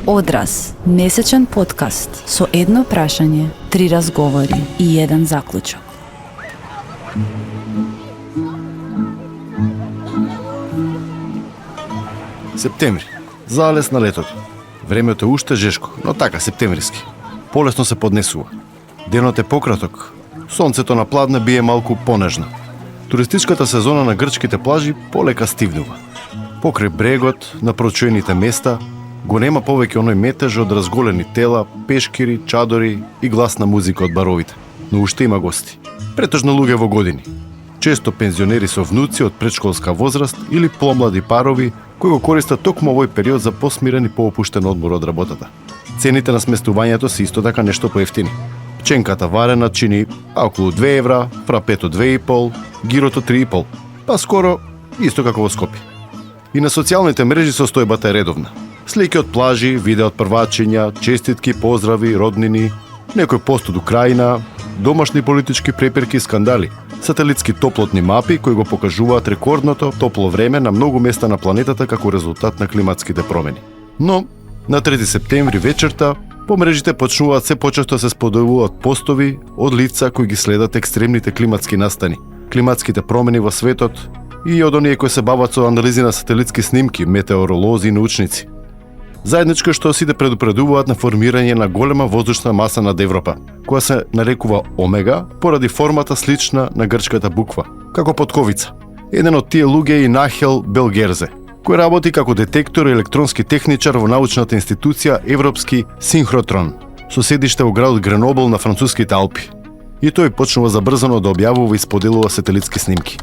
Одраз, месечен подкаст со едно прашање, 3 разговори и еден заклучок. Септември. Залез на летото. Времето е уште жешко, но така септемвриски. Полесно се поднесува. Денот е пократок. Сонцето на пладне бие малку понежно. Туристичката сезона на грчките плажи полека стивнува. Покрај брегот, на прочуените места, го нема повеќе оној метеж од разголени тела, пешкири, чадори и гласна музика од баровите. Но уште има гости. Претежно луѓе во години. Често пензионери со внуци од предшколска возраст или помлади парови кои го користат токму овој период за посмирен и поопуштен одмор од работата. Цените на сместувањето се исто така нешто поевтини. Пченката варена чини околу 2 евра, фрапето 2,5, гирото 3,5, па скоро исто како во Скопје. И на социјалните мрежи состојбата е редовна. Слики од плажи, видео од првачиња, честитки, поздрави, роднини, некој пост од Украина, домашни политички препирки и скандали, сателитски топлотни мапи кои го покажуваат рекордното топло време на многу места на планетата како резултат на климатските промени. Но на 3 септември вечерта по мрежите почнуваат се почесто се споделуваат постови од лица кои ги следат екстремните климатски настани, климатските промени во светот и од оние кои се бават со анализи на сателитски снимки, метеоролози и научници. Заедничко што сите предупредуваат на формирање на голема воздушна маса над Европа, која се нарекува Омега поради формата слична на грчката буква, како потковица. Еден од тие луѓе е и Нахел Белгерзе, кој работи како детектор и електронски техничар во научната институција Европски Синхротрон, со седиште во градот Гренобл на француските Алпи. И тој почнува забрзано да објавува и споделува сателитски снимки.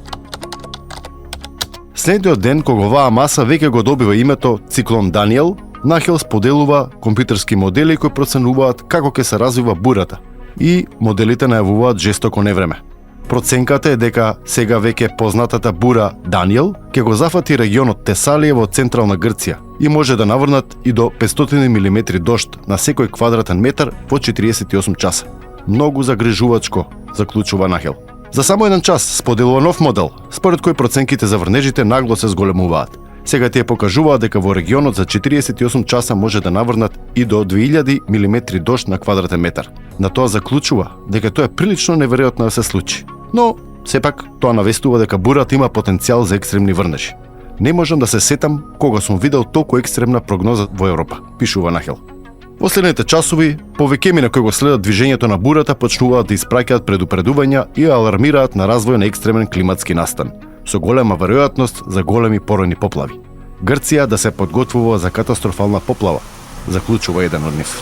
Следниот ден, кога оваа маса веќе го добива името Циклон Даниел, Нахел споделува компјутерски модели кои проценуваат како ќе се развива бурата и моделите најавуваат жестоко невреме. Проценката е дека сега веќе познатата бура Даниел ќе го зафати регионот Тесалија во централна Грција и може да наврнат и до 500 мм дожд на секој квадратен метар во 48 часа. Многу загрижувачко, заклучува Нахел. За само еден час споделува нов модел, според кој проценките за врнежите нагло се зголемуваат. Сега тие покажуваат дека во регионот за 48 часа може да наврнат и до 2000 мм дожд на квадратен метар. На тоа заклучува дека тоа е прилично неверојатно да се случи. Но, сепак, тоа навестува дека бурата има потенцијал за екстремни врнежи. Не можам да се сетам кога сум видел толку екстремна прогноза во Европа, пишува Нахел. Во следните часови, повеќемина кои го следат движењето на бурата почнуваат да испраќаат предупредувања и алармираат на развој на екстремен климатски настан, со голема веројатност за големи поројни поплави. Грција да се подготвува за катастрофална поплава, заклучува еден од нив.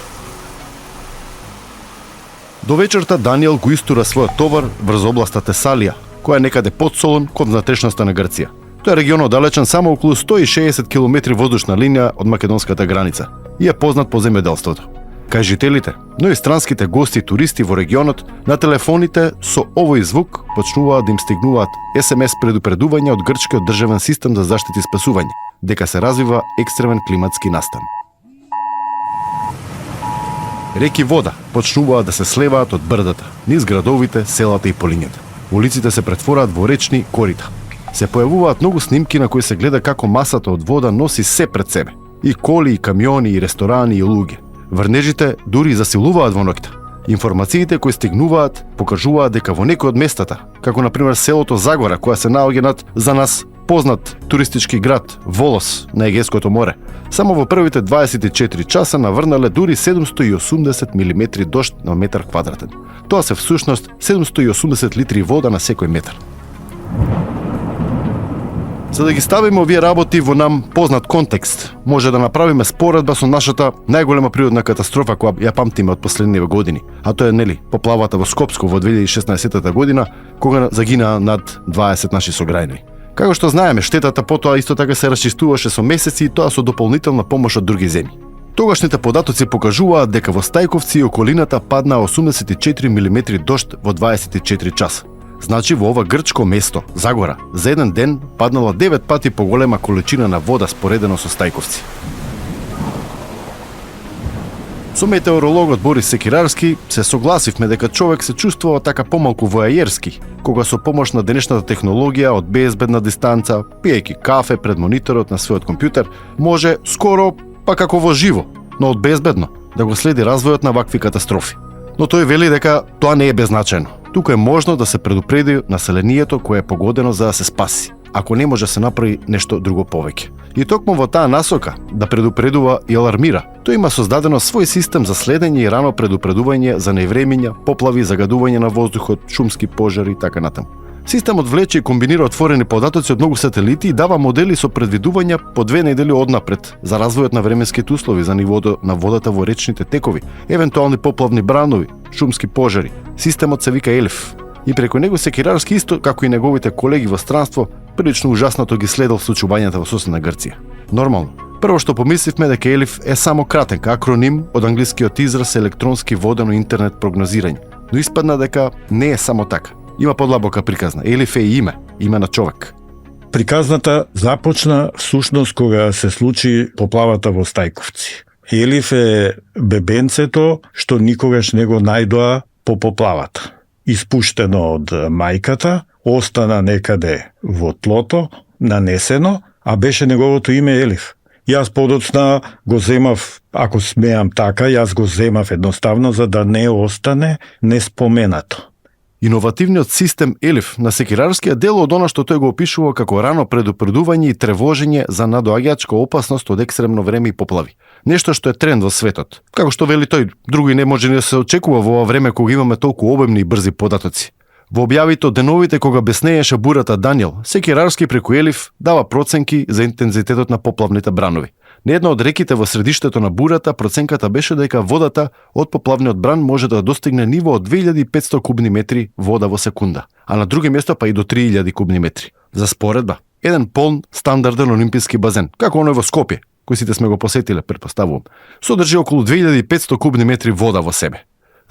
До вечерта Даниел го истура својот товар врз областа Тесалија, која е некаде под Солун кон внатрешноста на Грција. Тој е регион оддалечен само околу 160 км воздушна линија од македонската граница и е познат по земјоделството. Кај жителите, но и странските гости и туристи во регионот, на телефоните со овој звук почнуваат да им стигнуваат SMS предупредувања од грчкиот државен систем за заштити и спасување, дека се развива екстремен климатски настан. Реки вода почнуваат да се слеваат од брдата, низ градовите, селата и полињата. Улиците се претвораат во речни корита. Се појавуваат многу снимки на кои се гледа како масата од вода носи се пред себе. И коли, и камиони, и ресторани, и луѓе. Врнежите дури засилуваат во ноќта. Информациите кои стигнуваат покажуваат дека во некои од местата, како на пример селото Загора, која се наоѓа над за нас познат туристички град Волос на Егејското море, само во првите 24 часа наврнале дури 780 мм дожд на метар квадратен. Тоа се всушност 780 литри вода на секој метар. За да ги ставиме овие работи во нам познат контекст, може да направиме споредба со нашата најголема природна катастрофа која ја памтиме од последниве години, а тоа е поплавата во Скопско во 2016 година, кога загинаа над 20 наши сограјани. Како што знаеме, штетата потоа исто така се расчистуваше со месеци и тоа со дополнителна помош од други земји. Тогашните податоци покажуваат дека во Стајковци и околината паднаа 84 мм дожд во 24 часа. Значи во ова грчко место, Загора, за еден ден паднала 9 пати поголема количина на вода споредено со Стајковци. Со метеорологот Борис Секирарски се согласивме дека човек се чувствува така помалку воајерски, кога со помош на денешната технологија од безбедна дистанца, пиејќи кафе пред мониторот на својот компјутер, може скоро, па како во живо, но од безбедно да го следи развојот на вакви катастрофи. Но тој вели дека тоа не е беззначајно. Тука е можно да се предупреди населението кое е погодено за да се спаси, ако не може да се направи нешто друго повеќе. И токму во таа насока, да предупредува и алармира, тој има создадено свој систем за следење и рано предупредување за невремиња, поплави, загадување на воздухот, шумски пожари и така натаму. Системот влече и комбинира отворени податоци од многу сателити и дава модели со предвидувања по 2 недели однапред за развојот на временските услови, за нивото на водата во речните текови, евентуални поплавни бранови, шумски пожари. Системот се вика Елиф. И преку него Секирарски исто, како и неговите колеги во странство, прилично ужаснато ги следел случувањата во соседна Грција. Нормално. Прво што помисливме дека Елиф е само кратенка акроним од англискиот израз електронски водено интернет прогнозирање, но испадна дека не е само така. Има подлабока приказна. Елиф е име на човек. Приказната започна всушност кога се случи поплавата во Стајковци. Елиф е бебенцето што никогаш не го најдоа по поплавата. Испуштено од мајката, остана некаде во тлото, нанесено, а беше неговото име Елиф. Јас подоцна го земав, ако смеам така, јас го земав едноставно за да не остане неспоменато. Иновативниот систем Елиф на Секирарскиот дел од она што тој го опишува како рано предупредување и тревожење за надоаѓачка опасност од екстремно време и поплави. Нешто што е тренд во светот. Како што вели тој, други не може ни да се очекува во ова време кога имаме толку обемни и брзи податоци. Во објавите од деновите кога беснееше бурата Даниел, Секирарски преку Елиф дава проценки за интензитетот на поплавните бранови. На една од реките во средиштето на бурата проценката беше дека водата од поплавниот бран може да достигне ниво од 2500 кубни метри вода во секунда, а на други места па и до 3000 кубни метри. За споредба, еден полн стандарден олимписки базен, како оној во Скопје, кој сите сме го посетиле, претпоставувам, содржи околу 2500 кубни метри вода во себе.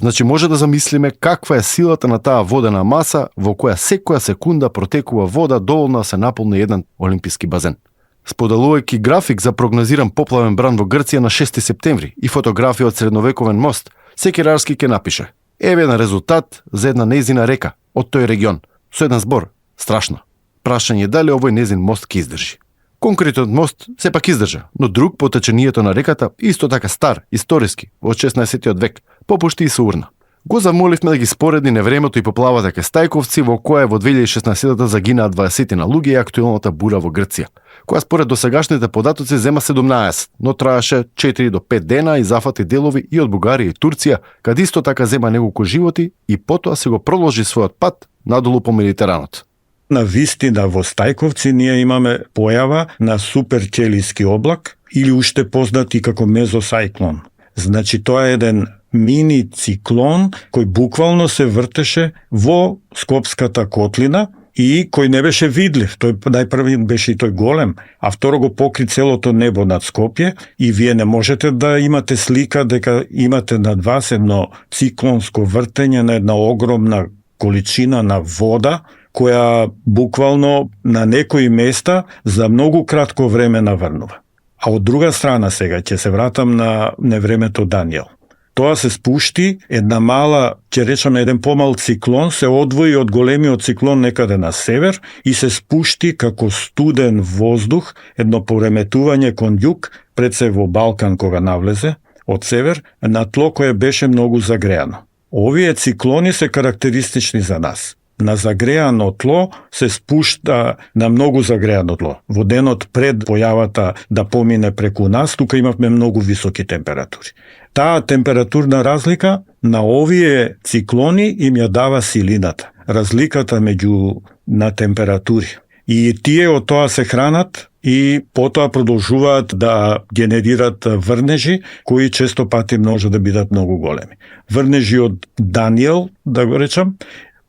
Значи може да замислиме каква е силата на таа водена маса во која секоја секунда протекува вода доволно да се наполни еден олимписки базен. Споделувајќи график за прогнозиран поплавен бран во Грција на 6 септември и фотографија од средновековен мост, Секирарски ќе напише: еве еден резултат за една незина река од тој регион, со еден збор: страшно. Прашање дали овој незин мост ќе издржи. Конкретниот мост сепак издржа, но друг по течението на реката, исто така стар, историски, од 16 век, попушти и се урна. Го замоливме да ги спореди невремето и поплавата кај Стајковци, во која во 2016 загинаа 20 на луѓе и актуелната бура во Грција, која според досегашните податоци зема 17, но траеше 4 до 5 дена и зафати делови и од Бугарија и Турција, каде исто така зема неколку животи и потоа се го продолжи својот пат надолу по Медитеранот. На вистина во Стајковци ние имаме појава на суперчелиски облак или уште познат и како мезосајклон. Значи тоа е еден мини циклон кој буквално се вртеше во Скопската котлина и кој не беше видлив. Тој најпрви беше и тој голем, а второ го покри целото небо над Скопје и вие не можете да имате слика дека имате над вас едно циклонско вртење на една огромна количина на вода која буквално на некои места за многу кратко време наврнува. А од друга страна сега ќе се вратам на невремето Даниел. Тоа се спушти, една мала, ќе речеме еден помал циклон, се одвои од големиот циклон некаде на север и се спушти како студен воздух, едно пореметување кон југ, пред се во Балкан кога навлезе, од север, на тло кое беше многу загреано. Овие циклони се карактеристични за нас. На загреано тло се спушта на многу загреано тло. Во денот пред појавата да помине преку нас, тука имавме многу високи температури. Таа температурна разлика на овие циклони им ја дава силината, разликата меѓу на температури. И тие од тоа се хранат и потоа продолжуваат да генерират врнежи кои често пати може да бидат многу големи. Врнежи од Даниел, да го речам,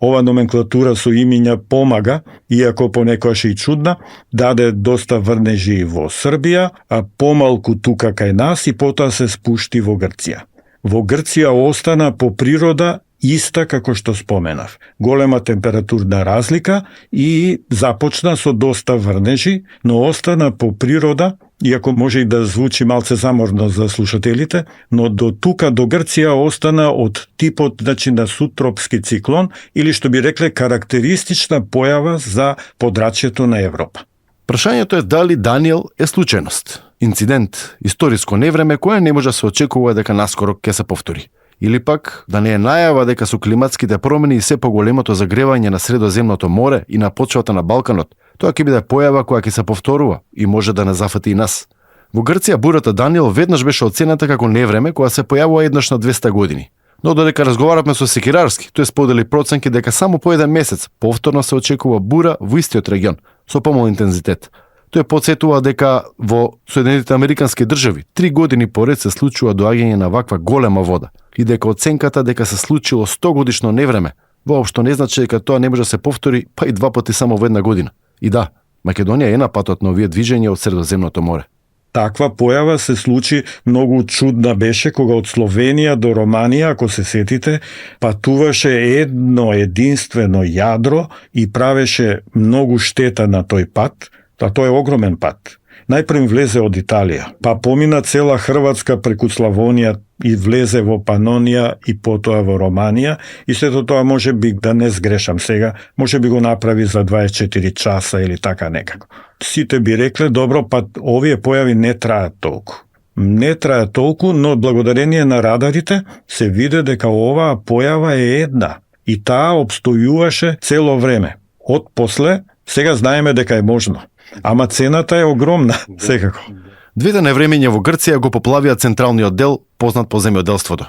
ова номенклатура со имиња помага, иако понекогаш и чудна, даде доста врнежи во Србија, а помалку тука кај нас и потоа се спушти во Грција. Во Грција остана по природа иста како што споменав. Голема температурна разлика и започна со доста врнежи, но остана по природа, иако може и да звучи малце заморно за слушателите, но до тука, до Грција, остана од типот, значи, на субтропски циклон, или што би рекле карактеристична појава за подрачјето на Европа. Прашањето е дали Даниел е случајност. инцидент, историско невреме кое не може да се очекува дека наскоро ќе се повтори. Или пак да не е најава дека со климатските промени и се поголемото загревање на Средоземното море и на почвата на Балканот, тоа ќе биде појава која ќе се повторува и може да не зафати и нас. Во Грција бурата Даниел веднаш беше оценета како невреме која се појавува еднаш на 200 години. Но додека разговаравме со Секирарски, тој сподели проценки дека само по еден месец повторно се очекува бура во истиот регион, со помал интензитет. Тој потсетува дека во Соединетите Американски држави 3 години поред се случува доаѓање на ваква голема вода и дека оценката дека се случило 100 годишно невреме воопшто не значи дека тоа не може да се повтори па и 2 пати само во една година. И да, Македонија е на патот на овие движења од Средоземното море. Таква појава се случи многу чудна беше кога од Словенија до Романија, ако се сетите, патуваше едно единствено јадро и правеше многу штета на тој пат, а тоа е огромен пат. Најпрем влезе од Италија, па помина цела Хрватска преку Славонија и влезе во Панонија и потоа во Романија и сето тоа може би, да не сгрешам сега, може би го направи за 24 часа или така некако. Сите би рекле, добро, па овие појави не траат толку. Не траат толку, но благодарение на радарите се виде дека оваа појава е една и таа обстојуваше цело време. Од после, сега знаеме дека е можно. Ама цената е огромна, секако. Двете невремења во Грција го поплавија централниот дел, познат по земјоделството.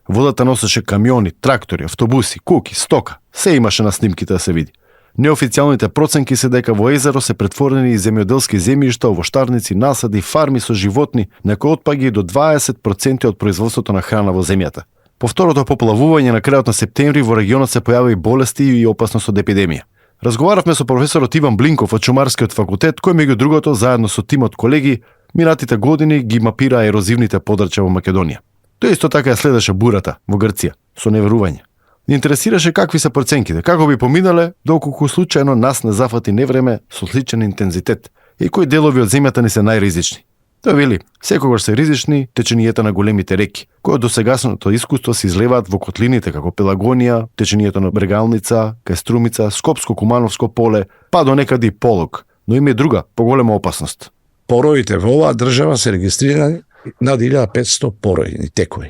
Водата носеше камиони, трактори, автобуси, куки, стока. Се имаше на снимките да се види. Неофицијалните проценки се дека во езеро се претворени и земјоделски земјишта, овоштарници, насади, фарми со животни, некои отпаѓа и до 20% од производството на храна во земјата. По второто поплавување на крајот на септември во регионот се појавија болести и опасност од епидемија. Разговаравме со професорот Иван Блинков од Шумарскиот факултет, кој меѓу другото заедно со тимот колеги минатите години ги мапира ерозивните подрачја во Македонија. Тој исто така ја следеше бурата во Грција со неверување. Ни интересираше какви се проценките, како би поминале доколку случајно нас не зафати невреме со сличен интензитет и кои делови од земјата ни се најризични. Тој вели, секогаш се ризични теченијата на големите реки, кои од досегашното искуство се излеваат во котлините како Пелагонија, теченијето на Брегалница, кај Струмица, Скопско-Кумановско поле, па до некаде и Полог, но има и друга, поголема опасност. Пороите во оваа држава се регистрирани над 1500 поројни текови.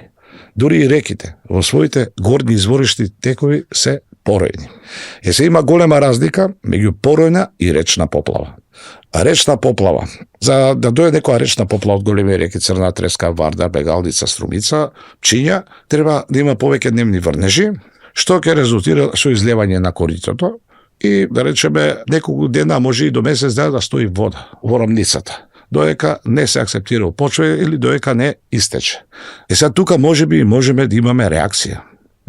Дури и реките во своите горни изворишни текови се поројни. Се има голема разлика меѓу поројна и речна поплава. Речна поплава, за да дојде некоја речна поплава од големи реки Црна Треска, Вардар, Бегалница, Струмица, Пчиња, треба да има повеќе дневни врнежи, што ќе резултира со излевање на коритото и, да речеме, неколку дена, може и до месец дена да стои вода во рамницата, доека не се акцептира почва или доека не истече. Сега тука можеме да имаме реакција.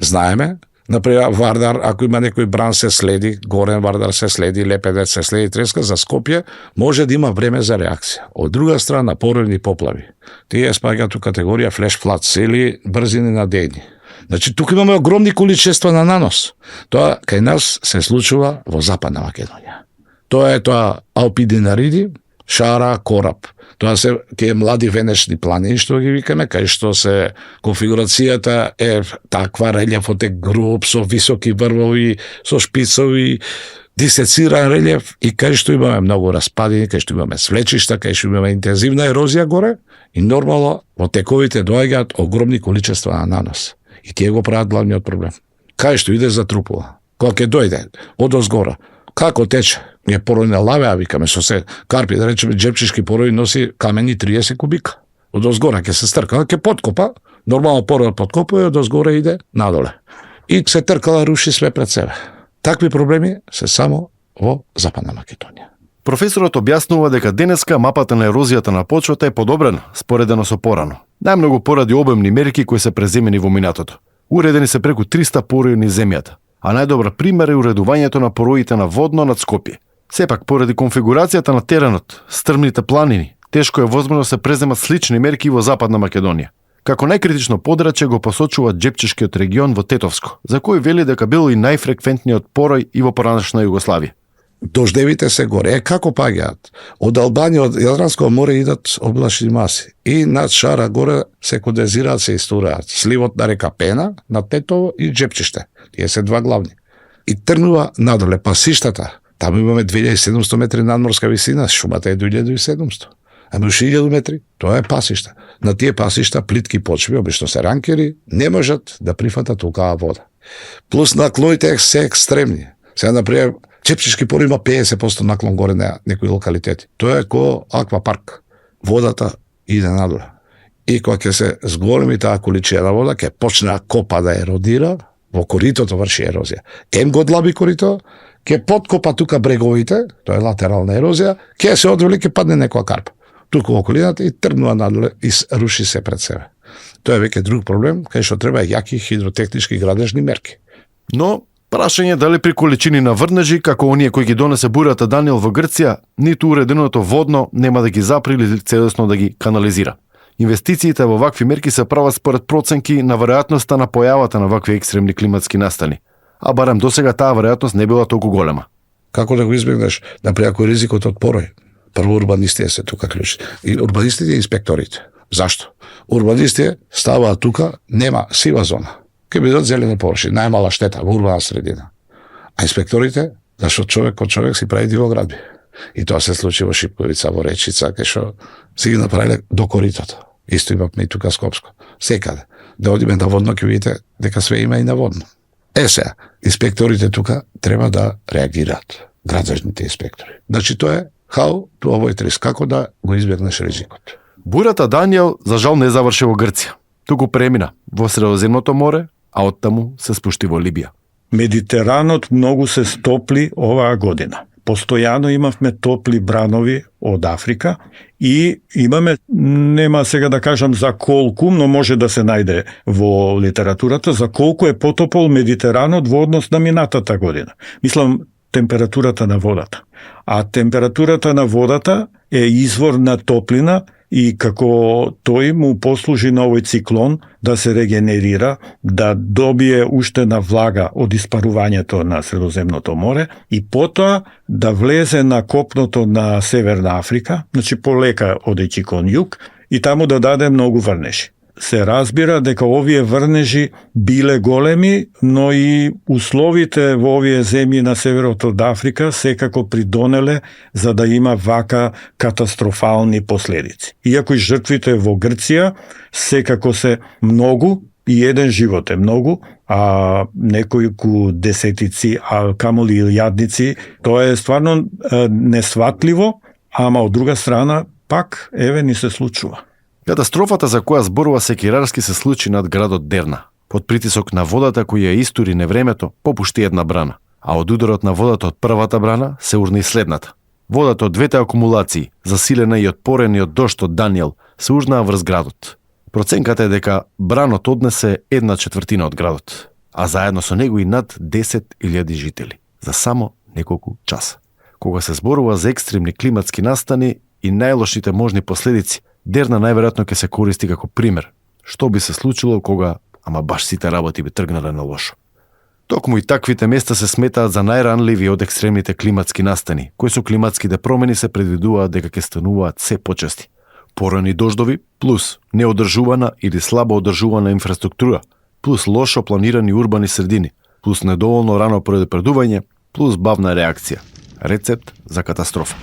Знаеме, например, Вардар, ако има некој бран се следи, Горен Вардар се следи, Лепедец се следи, Треска, за Скопје, може да има време за реакција. Од друга страна, поројни поплави. Тие спаѓаат у категорија флеш флац или брзини на дејни. Значи, тука имаме огромни количества на нанос. Тоа кај нас се случува во Западна Македонија. Тоа е Алпидинариди, Шара, Кораб. Тоа се тие млади венечни планини што ги викаме, кај што се конфигурацијата е таква, релјефот е груб, со високи врвови, со шпицови, дисециран релјеф и кај што имаме многу распадини, кај што имаме свлечишта, кај што имаме интензивна ерозија горе и нормално во тековите доаѓаат огромни количества на нанос. И тие го прават главниот проблем. Кај што иде затрупува. Кога ќе дојде од озгора, како тече? Ние поројна лавеа, викаме, со се карпи, да речеме, джепчишки порој носи камени 30 кубика. Од озгора ќе се стркала, ќе подкопа, нормално порој подкопува и од озгора иде надоле. И се тркала, руши све пред себе. Такви проблеми се само во Западна Македонија. Професорот објаснува дека денеска мапата на ерозијата на почвата е подобрена, споредено со порано. Најмногу поради обемни мерки кои се преземени во минатото. Уредени се преку 300 порои низ земјата, а најдобар пример е уредувањето на пороите на Водно над Скопје. Сепак, поради конфигурацијата на теренот, стрмните планини, тешко е возможно да се преземат слични мерки во Западна Македонија. Како најкритично подрачје го посочува Джепчишкиот регион во Тетовско, за кој вели дека бил и најфреквентниот порој и во поранешна Југославија. Дождевите се горе. Како паѓаат? Од Албанија, од Јадранско море идат облачни маси. И над Шара горе се кондензираат, се истураат. Сливот на река Пена, на Тетово и Джепчиште. Тие се два главни. И тргнува надоле, па Сиштата. Таму имаме 2700 метри надморска висина, шумата е 2700. Ама 1000 метри, тоа е пасишта. На тие пасишта плитки почви, обично се ранкери, не можат да прифатат толкава вода. Плюс наклоните се екстремни. Сега, например, Чепчешки пор има 50% наклон горе на некои локалитети. Тоа е ко аквапарк. Водата иде надоле. И кога ќе се зголеми таа количина вода, ќе почне копа да еродира, во коритото врши ерозија. Ем го длаби корито, ќе подкопа тука бреговите, тоа е латерална ерозија, ќе се одвели, ќе падне некоја карпа. Тука во околината и тргнува надоле и руши се пред себе. Тоа е веќе друг проблем, кај што треба јаки хидротехнички градежни мерки. Но прашање дали при количини на врнежи, како оние кои ги донесе бурата Даниел во Грција, ниту уреденото водно нема да ги запри или целосно да ги канализира. Инвестициите во вакви мерки се прават според проценки на веројатноста на појавата на вакви екстремни климатски настани. А барем досега таа веројатност не била толку голема. Како да го избегнеш? Например, ако е ризикот од порој. Прво урбанистите се тука клучни. И урбанистите и инспекторите. Зашто? Урбанистите ставаат тука, нема сива зона. Ке бидат зелени површини, најмала штета во урбана средина. А инспекторите, зашто човек од човек си прави дивоградби. И тоа се случи во Шипковица, во Речица, кај што си ги направиле до коритото. Исто имавме и тука Скопско. Секаде. Да одиме на водно, ќе видите дека све има и на водно. Сега, инспекторите тука треба да реагираат. Градежните инспектори. Значи тоа е how to avoid risk, како да го избегнеш ризикот. Бурата Даниел за жал не заврши во Грција, туку премина во Средоземното море, а оттаму се спушти во Либија. Медитеранот многу се стопли оваа година. Постојано имавме топли бранови од Африка и имаме, нема сега да кажам за колку, но може да се најде во литературата, за колку е потопол Медитеранот во однос на минатата година. Мислам, температурата на водата. А температурата на водата е извор на топлина и како тој му послужи на овој циклон да се регенерира, да добие уштена влага од испарувањето на Средоземното море и потоа да влезе на копното на Северна Африка, значи полека одејќи кон југ, и таму да даде многу врнежи. Се разбира дека овие врнежи биле големи, но и условите во овие земји на северот од Африка секако придонеле за да има вака катастрофални последици. Иако и жртвите во Грција секако се многу, и еден живот е многу, а некојку десетици, а камоли илјадници, тоа е стварно несватливо, ама од друга страна пак еве ни се случува. Катастрофата за која зборува Секирарски се случи над градот Дерна. Под притисок на водата која ја истури невремето, попушти една брана, а од ударот на водата од првата брана се урна и следната. Водата од двете акумулации, засилена и од порен и од дожд од Даниел, се урнаа врз градот. Проценката е дека бранот однесе 1/4 од градот, а заедно со него и над 10.000 жители, за само неколку часа. Кога се зборува за екстремни климатски настани и најлошите можни последици, Дерна најверојатно ќе се користи како пример. Што би се случило кога, ама баш сите работи би тргнале на лошо. Токму и таквите места се сметаат за најранливи од екстремните климатски настани, кои со климатските промени се предвидуваат дека ќе стануваат се почести. Порани дождови, плюс неодржувана или слабо одржувана инфраструктура, плюс лошо планирани урбани средини, плюс недоволно рано предупредување, плюс бавна реакција. Рецепт за катастрофа.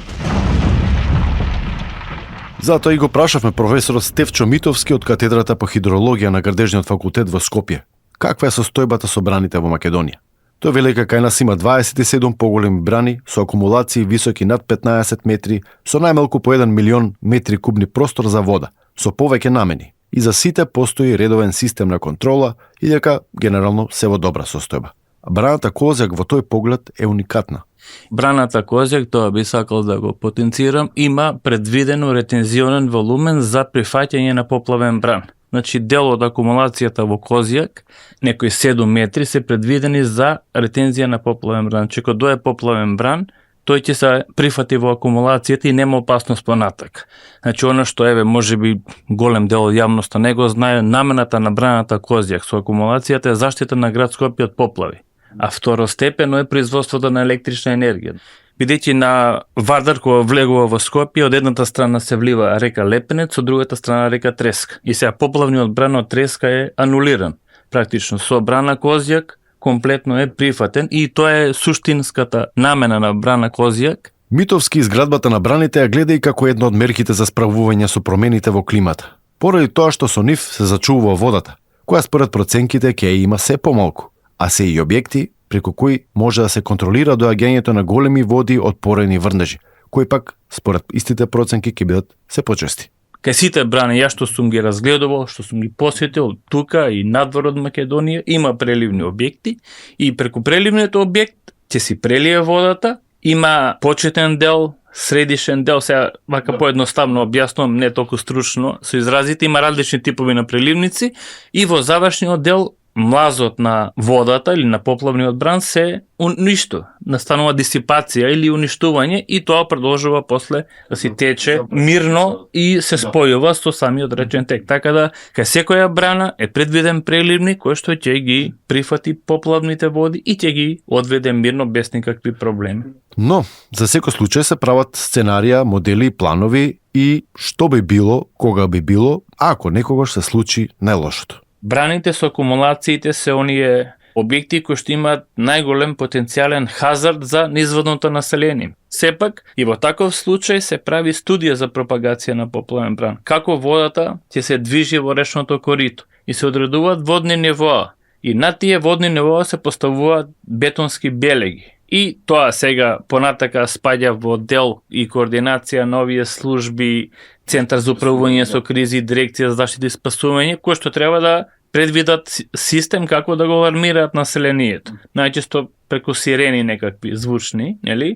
Затоа и го прашавме професорот Стефчо Митовски од катедрата по хидрологија на Градежниот факултет во Скопје. Каква е состојбата со браните во Македонија? Тој вели дека кај нас има 27 поголеми брани со акумулации високи над 15 метри, со најмалку по 1 милион метри кубни простор за вода, со повеќе намени. И за сите постои редовен систем на контрола и дека генерално се во добра состојба. Браната Козјак во тој поглед е уникатна. Браната Козјак, тоа би сакал да го потенцирам, има предвидено ретензионен волумен за прифаќање на поплавен бран. Значи, дел од акумулацијата во Козјак, некои 7 метри, се предвидени за ретензија на поплавен бран. Че кога дое поплавен бран, тој ќе се прифати во акумулацијата и нема опасност понатак. Значи, она што еве можеби голем дел од јавноста не го знае, намената на браната Козјак со акумулацијата е заштита на град Скопје од поплави. А второстепено е производството на електрична енергија. Бидејќи на Вардар кога влегува во Скопје, од едната страна се влива река Лепенец, од другата страна река Треска. И сега поплавниот бран од Треска е анулиран. Практично со брана Козјак комплетно е прифатен и тоа е суштинската намена на брана Козјак, Митовски изградбата на браните ја гледа и како една од мерките за справување со промените во климата. Поради тоа што со нив се зачувува водата, која според проценките ќе има се помалку, а се и објекти преку кои може да се контролира доаѓањето на големи води од порени врнежи, кои пак според истите проценки ќе бидат се почести. Кај сите брани, ја што сум ги разгледувал, што сум ги посетил тука и надвор од Македонија, има преливни објекти и преку преливниот објект ќе си прелие водата, има почетен дел, средишен дел, сега вака поедноставно објаснувам, не толку стручно, со изразите, има различни типови на преливници и во завршниот дел млазот на водата или на поплавниот бран се уништо, настанува дисипација или уништување и тоа продолжува после да си тече мирно и се спојува со самиот речен тек. Така да, кај секоја брана е предвиден преливник кој што ќе ги прифати поплавните води и ќе ги одведе мирно без никакви проблеми. Но, за секој случај се прават сценарија, модели, планови и што би било, кога би било, ако некогаш се случи најлошото. Браните со акумулациите се оние објекти кои што имаат најголем потенцијален хазард за низводното население. Сепак, и во таков случај се прави студија за пропагација на поплавен бран. Како водата ќе се движи во речното корито и се одредуваат водни нивоа. И на тие водни нивоа се поставуваат бетонски белеги. И тоа сега понатака спаѓа во дел и координација на овие служби, Центар за управување со кризи, Дирекција за заштита и спасување, кои што треба да предвидат систем како да го алармираат населението. Најчесто преку сирени некакви звучни, нели?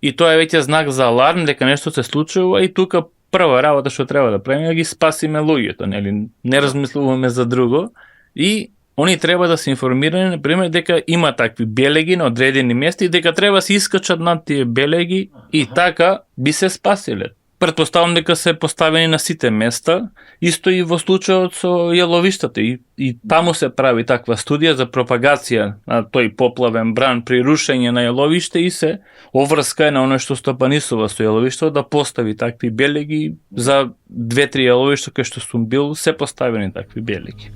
И тоа е веќе знак за аларм дека нешто се случува и тука прва работа што треба да правиме е да ги спасиме луѓето, нели? Не размислуваме за друго и они треба да се информирани, например, дека има такви белеги на одредени места и дека треба се искачат над тие белеги и така би се спасиле. Претпоставам дека се поставени на сите места, исто и во случајот со јаловиштата и таму се прави таква студија за пропагација на тој поплавен бран при рушење на јаловиште и се оврска на оно што стопанисува со јаловиште да постави такви белеги. За 2-3 јаловишта кај што сум бил се поставени такви белеги.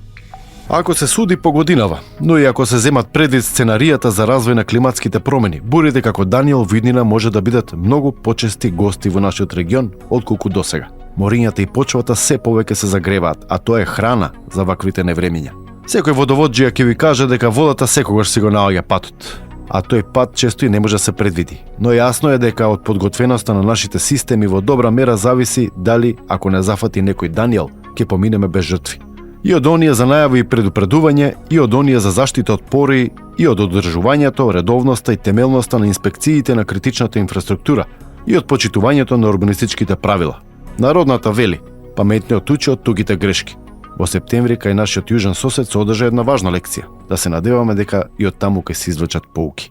Ако се суди по годинава, но и ако се земат предвид сценаријата за развој на климатските промени, бурите како Даниел во иднина може да бидат многу почести гости во нашиот регион отколку досега. Морињата и почвата се повеќе се загреваат, а тоа е храна за ваквите невремиња. Секој водоводжија ќе ви каже дека водата секогаш си го наоѓа патот, а тој пат често и не може да се предвиди. Но јасно е дека од подготвеноста на нашите системи во добра мера зависи дали, ако не зафати некој Даниел, ќе поминеме без жртви. И од оние за најави и предупредување, и од оние за заштита од пори, и од одржувањето, редовноста и темелноста на инспекциите на критичната инфраструктура, и од почитувањето на урбанистичките правила. Народната вели, паметниот учи од тугите грешки. Во септември кај нашиот јужен сосед се одржа една важна лекција. Да се надеваме дека и од таму ќе се извлечат поуки.